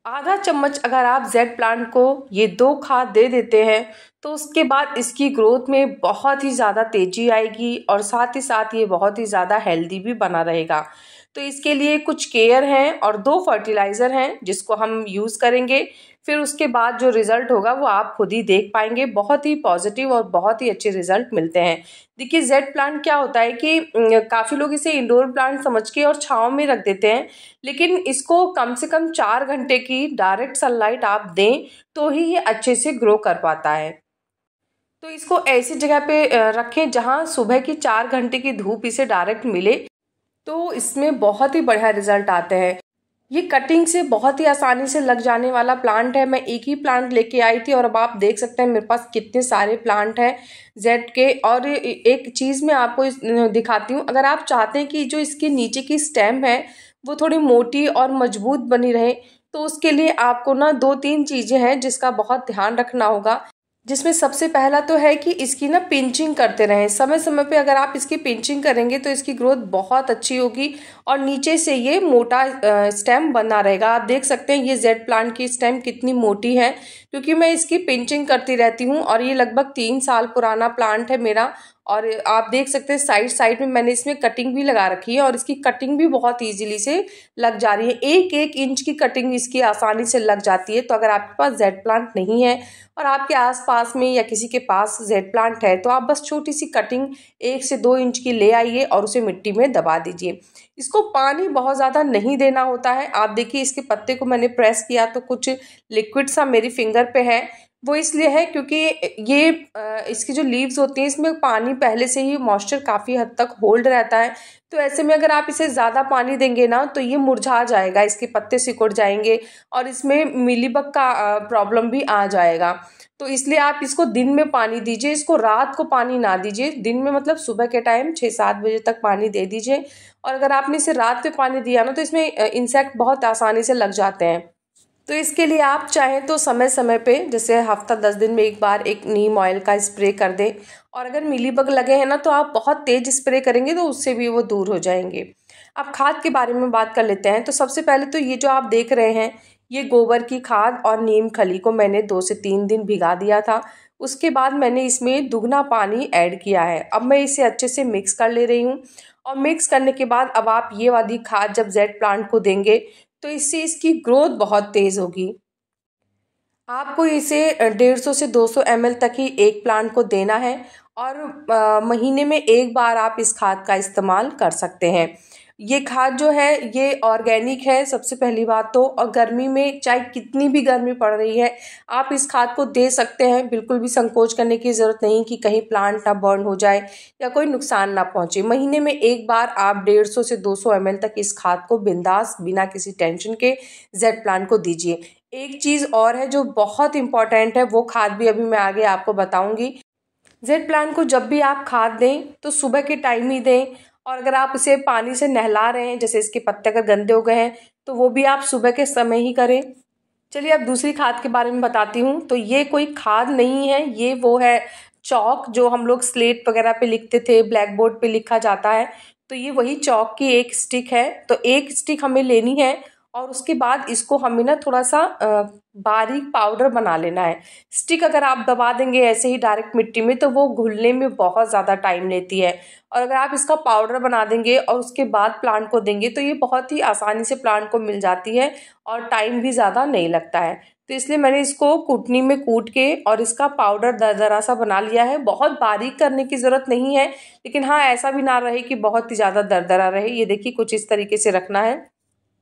आधा चम्मच अगर आप जेड प्लांट को ये 2 खाद दे देते हैं तो उसके बाद इसकी ग्रोथ में बहुत ही ज़्यादा तेज़ी आएगी और साथ ही साथ ये बहुत ही ज़्यादा हेल्दी भी बना रहेगा। तो इसके लिए कुछ केयर हैं और 2 फर्टिलाइज़र हैं जिसको हम यूज़ करेंगे। फिर उसके बाद जो रिज़ल्ट होगा वो आप खुद ही देख पाएंगे। बहुत ही पॉजिटिव और बहुत ही अच्छे रिज़ल्ट मिलते हैं। देखिए, जेड प्लांट क्या होता है कि काफ़ी लोग इसे इंडोर प्लांट समझ के और छाँव में रख देते हैं, लेकिन इसको कम से कम 4 घंटे की डायरेक्ट सनलाइट आप दें तो ही ये अच्छे से ग्रो कर पाता है। तो इसको ऐसी जगह पे रखें जहाँ सुबह की 4 घंटे की धूप इसे डायरेक्ट मिले, तो इसमें बहुत ही बढ़िया रिजल्ट आते हैं। ये कटिंग से बहुत ही आसानी से लग जाने वाला प्लांट है। मैं एक ही प्लांट लेके आई थी और अब आप देख सकते हैं मेरे पास कितने सारे प्लांट हैं जेड के। और एक चीज़ मैं आपको दिखाती हूँ। अगर आप चाहते हैं कि जो इसके नीचे की स्टेम है वो थोड़ी मोटी और मजबूत बनी रहे, तो उसके लिए आपको ना 2-3 चीज़ें हैं जिसका बहुत ध्यान रखना होगा। जिसमें सबसे पहला तो है कि इसकी ना पिंचिंग करते रहें समय समय पे। अगर आप इसकी पिंचिंग करेंगे तो इसकी ग्रोथ बहुत अच्छी होगी और नीचे से ये मोटा स्टेम बना रहेगा। आप देख सकते हैं ये जेड प्लांट की स्टेम कितनी मोटी है, क्योंकि मैं इसकी पिंचिंग करती रहती हूँ और ये लगभग 3 साल पुराना प्लांट है मेरा। और आप देख सकते हैं साइड साइड में मैंने इसमें कटिंग भी लगा रखी है और इसकी कटिंग भी बहुत ईजिली से लग जा रही है। 1-1 इंच की कटिंग इसकी आसानी से लग जाती है। तो अगर आपके पास जेड प्लांट नहीं है और आपके आसपास में या किसी के पास जेड प्लांट है तो आप बस छोटी सी कटिंग 1 से 2 इंच की ले आइए और उसे मिट्टी में दबा दीजिए। इसको पानी बहुत ज़्यादा नहीं देना होता है। आप देखिए इसके पत्ते को मैंने प्रेस किया तो कुछ लिक्विड सा मेरी फिंगर पे है। वो इसलिए है क्योंकि ये इसकी जो लीव्स होती हैं इसमें पानी पहले से ही मॉइस्चर काफ़ी हद तक होल्ड रहता है। तो ऐसे में अगर आप इसे ज़्यादा पानी देंगे ना तो ये मुरझा जाएगा, इसके पत्ते सिकुड़ जाएंगे और इसमें मिलीबग का प्रॉब्लम भी आ जाएगा। तो इसलिए आप इसको दिन में पानी दीजिए, इसको रात को पानी ना दीजिए। दिन में मतलब सुबह के टाइम 6-7 बजे तक पानी दे दीजिए। और अगर आपने इसे रात में पानी दिया ना तो इसमें इंसेक्ट बहुत आसानी से लग जाते हैं। तो इसके लिए आप चाहें तो समय समय पे जैसे हफ्ता 10 दिन में एक बार एक नीम ऑयल का स्प्रे कर दें। और अगर मिलीबग लगे हैं ना तो आप बहुत तेज स्प्रे करेंगे तो उससे भी वो दूर हो जाएंगे। अब खाद के बारे में बात कर लेते हैं। तो सबसे पहले तो ये जो आप देख रहे हैं ये गोबर की खाद और नीम खली को मैंने 2 से 3 दिन भिगा दिया था। उसके बाद मैंने इसमें दुगना पानी ऐड किया है। अब मैं इसे अच्छे से मिक्स कर ले रही हूँ और मिक्स करने के बाद अब आप ये वाली खाद जब जेड प्लांट को देंगे तो इससे इसकी ग्रोथ बहुत तेज़ होगी। आपको इसे 150 से 200 ml तक ही एक प्लांट को देना है और महीने में एक बार आप इस खाद का इस्तेमाल कर सकते हैं। ये खाद जो है ये ऑर्गेनिक है सबसे पहली बात तो। और गर्मी में चाहे कितनी भी गर्मी पड़ रही है आप इस खाद को दे सकते हैं। बिल्कुल भी संकोच करने की ज़रूरत नहीं कि कहीं प्लांट ना बर्न हो जाए या कोई नुकसान ना पहुंचे। महीने में एक बार आप 150 से 200 ml तक इस खाद को बिंदास बिना किसी टेंशन के जेड प्लांट को दीजिए। एक चीज़ और है जो बहुत इंपॉर्टेंट है, वो खाद भी अभी मैं आगे आपको बताऊंगी। जेड प्लांट को जब भी आप खाद दें तो सुबह के टाइम ही दें। और अगर आप इसे पानी से नहला रहे हैं, जैसे इसके पत्ते अगर गंदे हो गए हैं तो वो भी आप सुबह के समय ही करें। चलिए अब दूसरी खाद के बारे में बताती हूँ। तो ये कोई खाद नहीं है, ये वो है चौक जो हम लोग स्लेट वगैरह पे लिखते थे, ब्लैक बोर्ड पे लिखा जाता है। तो ये वही चौक की एक स्टिक है। तो एक स्टिक हमें लेनी है और उसके बाद इसको हमें ना थोड़ा सा बारीक पाउडर बना लेना है। स्टिक अगर आप दबा देंगे ऐसे ही डायरेक्ट मिट्टी में तो वो घुलने में बहुत ज़्यादा टाइम लेती है। और अगर आप इसका पाउडर बना देंगे और उसके बाद प्लांट को देंगे तो ये बहुत ही आसानी से प्लांट को मिल जाती है और टाइम भी ज़्यादा नहीं लगता है। तो इसलिए मैंने इसको कूटनी में कूट के और इसका पाउडर दरदरा सा बना लिया है। बहुत बारीक करने की ज़रूरत नहीं है, लेकिन हाँ ऐसा भी ना रहे कि बहुत ही ज़्यादा दरदरा रहे। ये देखिए कुछ इस तरीके से रखना है।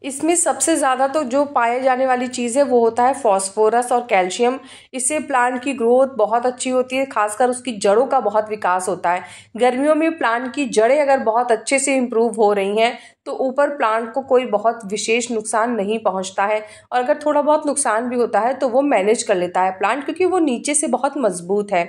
इसमें सबसे ज़्यादा तो जो पाए जाने वाली चीज़ है वो होता है फॉस्फोरस और कैल्शियम। इससे प्लांट की ग्रोथ बहुत अच्छी होती है, खासकर उसकी जड़ों का बहुत विकास होता है। गर्मियों में प्लांट की जड़ें अगर बहुत अच्छे से इम्प्रूव हो रही हैं तो ऊपर प्लांट को कोई बहुत विशेष नुकसान नहीं पहुंचता है। और अगर थोड़ा बहुत नुकसान भी होता है तो वो मैनेज कर लेता है प्लांट, क्योंकि वो नीचे से बहुत मजबूत है।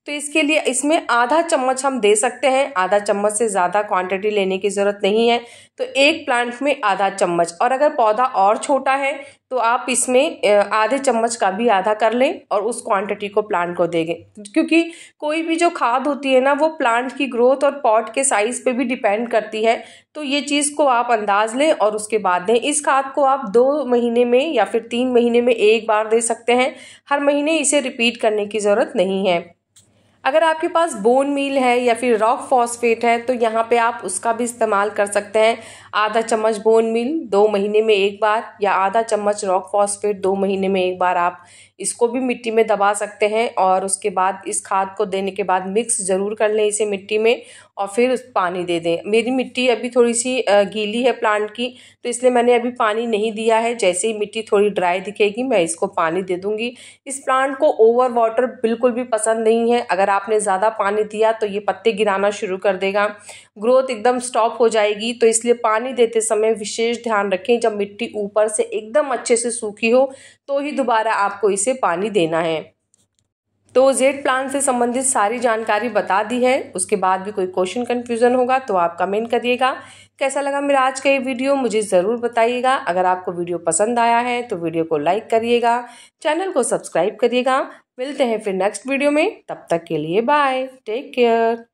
तो इसके लिए इसमें आधा चम्मच हम दे सकते हैं, आधा चम्मच से ज़्यादा क्वांटिटी लेने की ज़रूरत नहीं है। तो एक प्लांट में आधा चम्मच। और अगर पौधा और छोटा है तो आप इसमें आधे चम्मच का भी आधा कर लें और उस क्वांटिटी को प्लांट को देंगे, क्योंकि कोई भी जो खाद होती है ना वो प्लांट की ग्रोथ और पॉट के साइज पे भी डिपेंड करती है। तो ये चीज़ को आप अंदाज लें और उसके बाद दें। इस खाद को आप 2 महीने में या फिर 3 महीने में एक बार दे सकते हैं, हर महीने इसे रिपीट करने की ज़रूरत नहीं है। अगर आपके पास बोन मील है या फिर रॉक फॉस्फेट है तो यहाँ पे आप उसका भी इस्तेमाल कर सकते हैं। आधा चम्मच बोन मील 2 महीने में एक बार या आधा चम्मच रॉक फॉस्फेट 2 महीने में एक बार आप इसको भी मिट्टी में दबा सकते हैं। और उसके बाद इस खाद को देने के बाद मिक्स ज़रूर कर लें इसे मिट्टी में और फिर उस पानी दे दें। मेरी मिट्टी अभी थोड़ी सी गीली है प्लांट की, तो इसलिए मैंने अभी पानी नहीं दिया है। जैसे ही मिट्टी थोड़ी ड्राई दिखेगी मैं इसको पानी दे दूँगी। इस प्लांट को ओवर वाटर बिल्कुल भी पसंद नहीं है। अगर आपने ज़्यादा पानी दिया तो ये पत्ते गिराना शुरू कर देगा, ग्रोथ एकदम स्टॉप हो जाएगी। तो इसलिए पानी देते समय विशेष ध्यान रखें, जब मिट्टी ऊपर से एकदम अच्छे से सूखी हो तो ही दोबारा आपको इसे पानी देना है। तो जेड प्लांट से संबंधित सारी जानकारी बता दी है। उसके बाद भी कोई क्वेश्चन कन्फ्यूज़न होगा तो आप कमेंट करिएगा। कैसा लगा मेरा आज का ये वीडियो मुझे ज़रूर बताइएगा। अगर आपको वीडियो पसंद आया है तो वीडियो को लाइक करिएगा, चैनल को सब्सक्राइब करिएगा। मिलते हैं फिर नेक्स्ट वीडियो में, तब तक के लिए बाय, टेक केयर।